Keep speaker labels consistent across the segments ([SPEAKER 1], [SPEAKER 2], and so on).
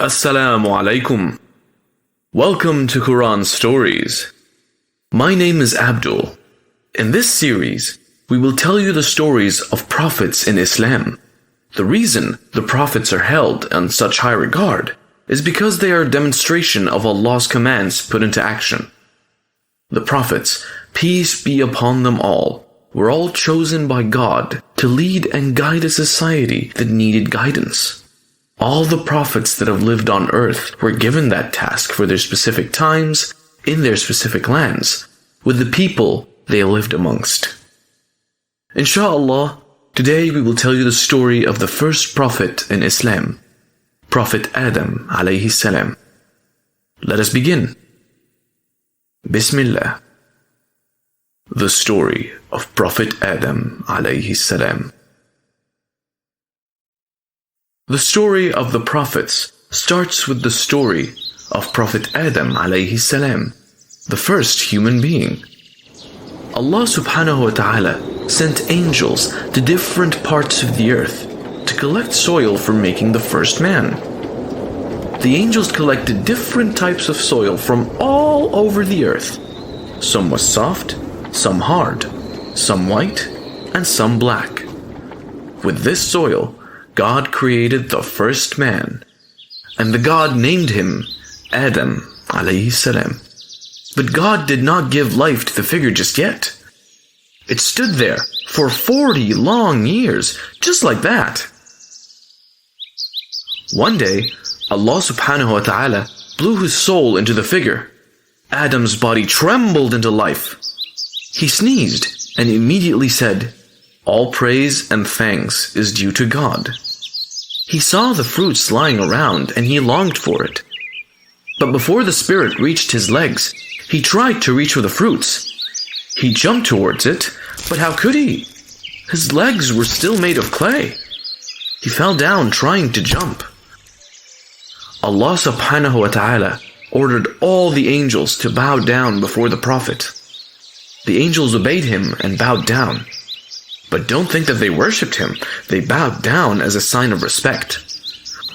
[SPEAKER 1] Assalamu alaikum. Welcome to Quran Stories. My name is Abdul. In this series, we will tell you the stories of prophets in Islam. The reason the prophets are held in such high regard is because they are a demonstration of Allah's commands put into action. The prophets, peace be upon them all, were all chosen by God to lead and guide a society that needed guidance. All the prophets that have lived on earth were given that task for their specific times, in their specific lands, with the people they lived amongst. Insha'Allah, today we will tell you the story of the first prophet in Islam, Prophet Adam alayhi salam. Let us begin. Bismillah. The story of Prophet Adam alayhi salam. The story of the prophets starts with the story of Prophet Adam alayhi salam, the first human being. Allah subhanahu wa ta'ala sent angels to different parts of the earth to collect soil for making the first man. The angels collected different types of soil from all over the earth. Some was soft, some hard, some white, and some black. With this soil, God created the first man, and the God named him Adam alayhi salam. But God did not give life to the figure just yet. It stood there for 40 long years, just like that. One day, Allah subhanahu wa ta'ala blew his soul into the figure. Adam's body trembled into life. He sneezed and immediately said, "All praise and thanks is due to God." He saw the fruits lying around and he longed for it. But before the spirit reached his legs, he tried to reach for the fruits. He jumped towards it, but how could he? His legs were still made of clay. He fell down trying to jump. Allah subhanahu wa ta'ala ordered all the angels to bow down before the Prophet. The angels obeyed him and bowed down. But don't think that they worshipped him. They bowed down as a sign of respect.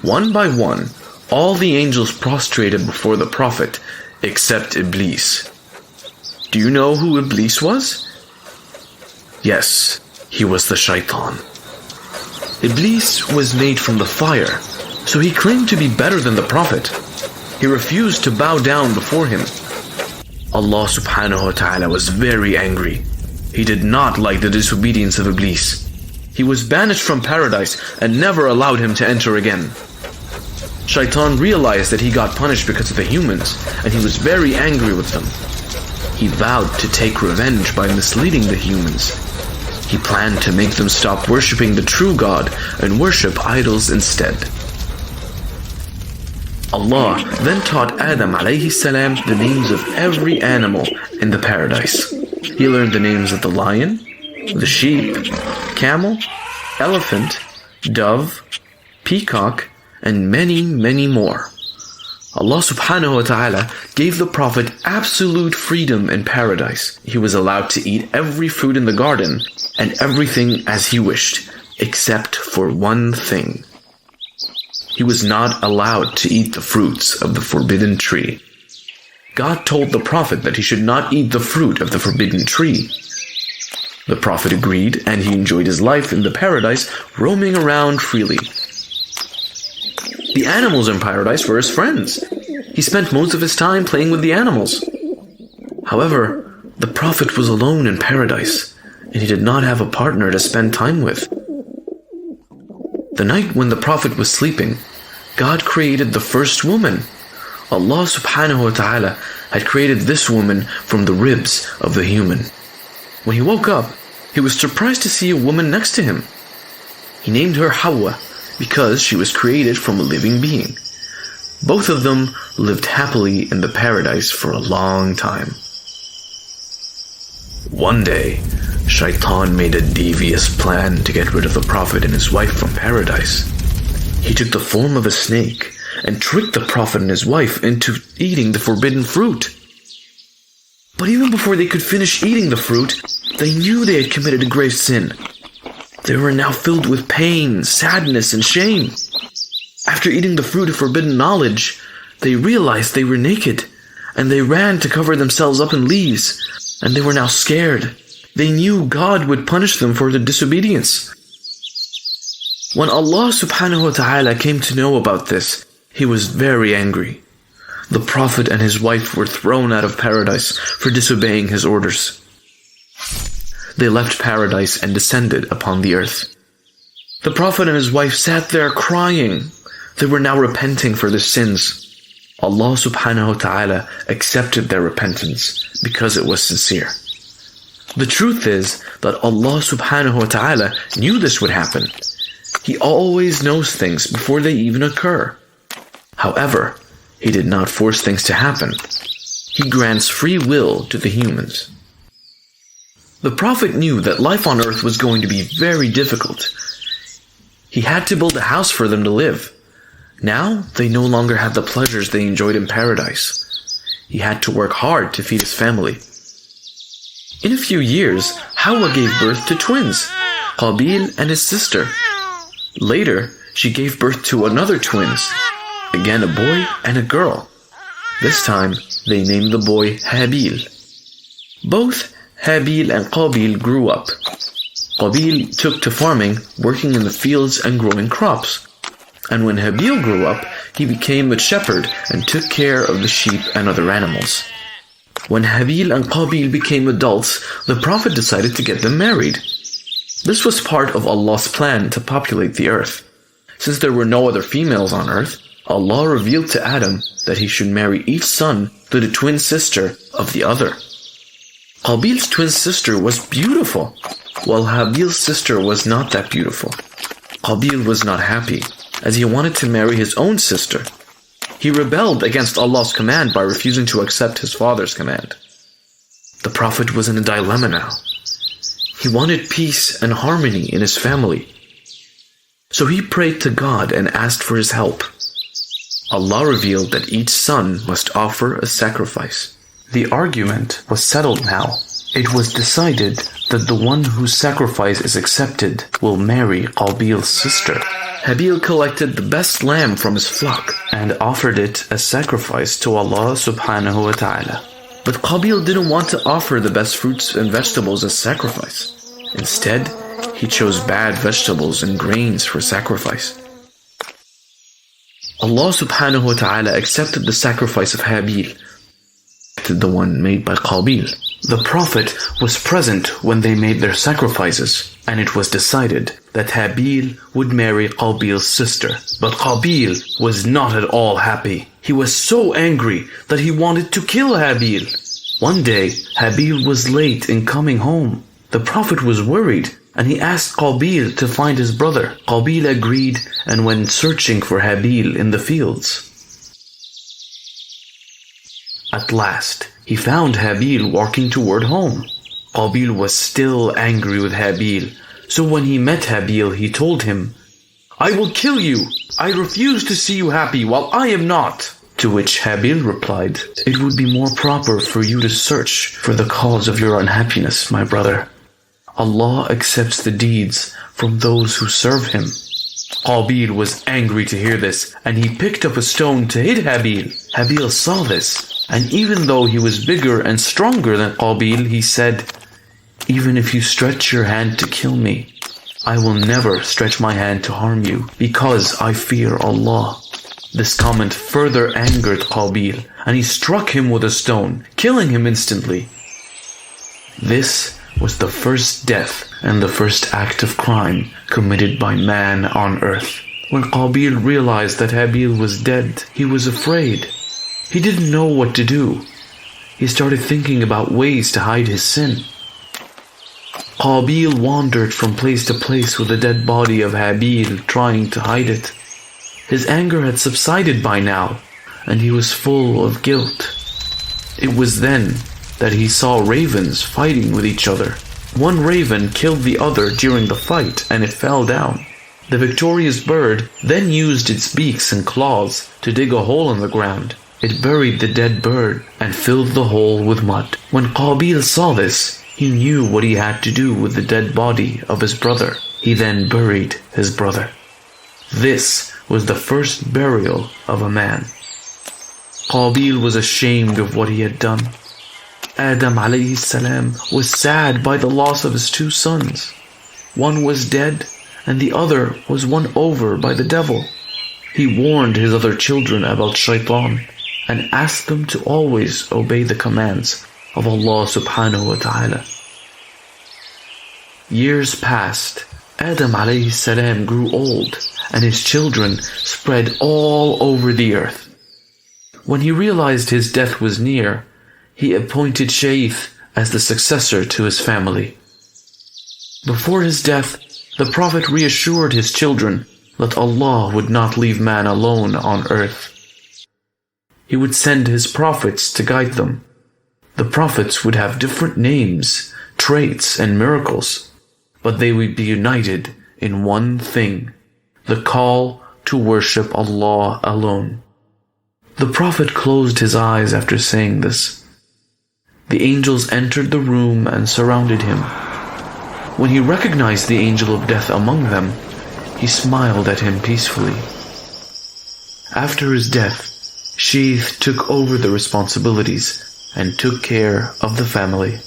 [SPEAKER 1] One by one, all the angels prostrated before the Prophet, except Iblis. Do you know who Iblis was? Yes, he was the shaitan. Iblis was made from the fire, so he claimed to be better than the Prophet. He refused to bow down before him. Allah subhanahu wa ta'ala was very angry. He did not like the disobedience of Iblis. He was banished from paradise and never allowed him to enter again. Shaitan realized that he got punished because of the humans, and he was very angry with them. He vowed to take revenge by misleading the humans. He planned to make them stop worshipping the true God and worship idols instead. Allah then taught Adam alayhi salam the names of every animal in the paradise. He learned the names of the lion, the sheep, camel, elephant, dove, peacock, and many, many more. Allah subhanahu wa ta'ala gave the Prophet absolute freedom in paradise. He was allowed to eat every fruit in the garden and everything as he wished, except for one thing. He was not allowed to eat the fruits of the forbidden tree. God told the Prophet that he should not eat the fruit of the forbidden tree. The Prophet agreed, and he enjoyed his life in the paradise, roaming around freely. The animals in paradise were his friends. He spent most of his time playing with the animals. However, the Prophet was alone in paradise, and he did not have a partner to spend time with. The night when the Prophet was sleeping, God created the first woman. Allah subhanahu wa ta'ala had created this woman from the ribs of the human. When he woke up, he was surprised to see a woman next to him. He named her Hawa because she was created from a living being. Both of them lived happily in the paradise for a long time. One day, Shaitan made a devious plan to get rid of the Prophet and his wife from paradise. He took the form of a snake and tricked the Prophet and his wife into eating the forbidden fruit. But even before they could finish eating the fruit, they knew they had committed a grave sin. They were now filled with pain, sadness, and shame. After After eating the fruit of forbidden knowledge, they realized they were naked, and they ran to cover themselves up in leaves, and they were now scared. They knew God would punish them for their disobedience. When Allah subhanahu wa ta'ala came to know about this, He was very angry. The Prophet and his wife were thrown out of paradise for disobeying His orders. They left paradise and descended upon the earth. The Prophet and his wife sat there crying. They were now repenting for their sins. Allah subhanahu wa ta'ala accepted their repentance because it was sincere. The truth is that Allah subhanahu wa ta'ala knew this would happen. He always knows things before they even occur. However, He did not force things to happen. He grants free will to the humans. The Prophet knew that life on earth was going to be very difficult. He had to build a house for them to live. Now, they no longer had the pleasures they enjoyed in paradise. He had to work hard to feed his family. In a few years, Hawa gave birth to twins, Qabil and his sister. Later, she gave birth to another twins, again a boy and a girl. This time, they named the boy Habil. Both Habil and Qabil grew up. Qabil took to farming, working in the fields and growing crops. And when Habil grew up, he became a shepherd and took care of the sheep and other animals. When Habil and Qabil became adults, the Prophet decided to get them married. This was part of Allah's plan to populate the earth. Since there were no other females on earth, Allah revealed to Adam that he should marry each son to the twin sister of the other. Qabil's twin sister was beautiful, while Habil's sister was not that beautiful. Qabil was not happy, as he wanted to marry his own sister. He rebelled against Allah's command by refusing to accept his father's command. The Prophet was in a dilemma now. He wanted peace and harmony in his family. So he prayed to God and asked for his help. Allah revealed that each son must offer a sacrifice. The argument was settled now. It was decided that the one whose sacrifice is accepted will marry Qabil's sister. Habil collected the best lamb from his flock and offered it as sacrifice to Allah subhanahu wa ta'ala. But Qabil didn't want to offer the best fruits and vegetables as sacrifice. Instead, he chose bad vegetables and grains for sacrifice. Allah subhanahu wa ta'ala accepted the sacrifice of Habil, the one made by Qabil. The Prophet was present when they made their sacrifices, and it was decided that Habil would marry Qabil's sister. But Qabil was not at all happy. He was so angry that he wanted to kill Habil. One day, Habil was late in coming home. The Prophet was worried, and he asked Qabil to find his brother. Qabil agreed and went searching for Habil in the fields. At last, he found Habil walking toward home. Qabil was still angry with Habil, so when he met Habil, he told him, "I will kill you. I refuse to see you happy while I am not." To which Habil replied, "It would be more proper for you to search for the cause of your unhappiness, my brother. Allah accepts the deeds from those who serve Him." Qabil was angry to hear this, and he picked up a stone to hit Habil. Habil saw this, and even though he was bigger and stronger than Qabil, he said, "Even if you stretch your hand to kill me, I will never stretch my hand to harm you, because I fear Allah." This comment further angered Qabil, and he struck him with a stone, killing him instantly. This was the first death and the first act of crime committed by man on earth. When Qabil realized that Habil was dead, he was afraid. He didn't know what to do. He started thinking about ways to hide his sin. Qabil wandered from place to place with the dead body of Habil, trying to hide it. His anger had subsided by now, and he was full of guilt. It was then that he saw ravens fighting with each other. One raven killed the other during the fight, and it fell down. The victorious bird then used its beaks and claws to dig a hole in the ground. It buried the dead bird and filled the hole with mud. When Qabil saw this, he knew what he had to do with the dead body of his brother. He then buried his brother. This was the first burial of a man. Qabil was ashamed of what he had done. Adam alayhi salam was sad by the loss of his two sons. One was dead and the other was won over by the devil. He warned his other children about shaitan and asked them to always obey the commands of Allah subhanahu wa ta'ala. Years passed. Adam alayhi salam grew old and his children spread all over the earth. When he realized his death was near, he appointed Shaith as the successor to his family. Before his death, the Prophet reassured his children that Allah would not leave man alone on earth. He would send his prophets to guide them. The prophets would have different names, traits, and miracles, but they would be united in one thing, the call to worship Allah alone. The Prophet closed his eyes after saying this. The angels entered the room and surrounded him. When he recognized the angel of death among them, he smiled at him peacefully. After his death, Shaith took over the responsibilities and took care of the family.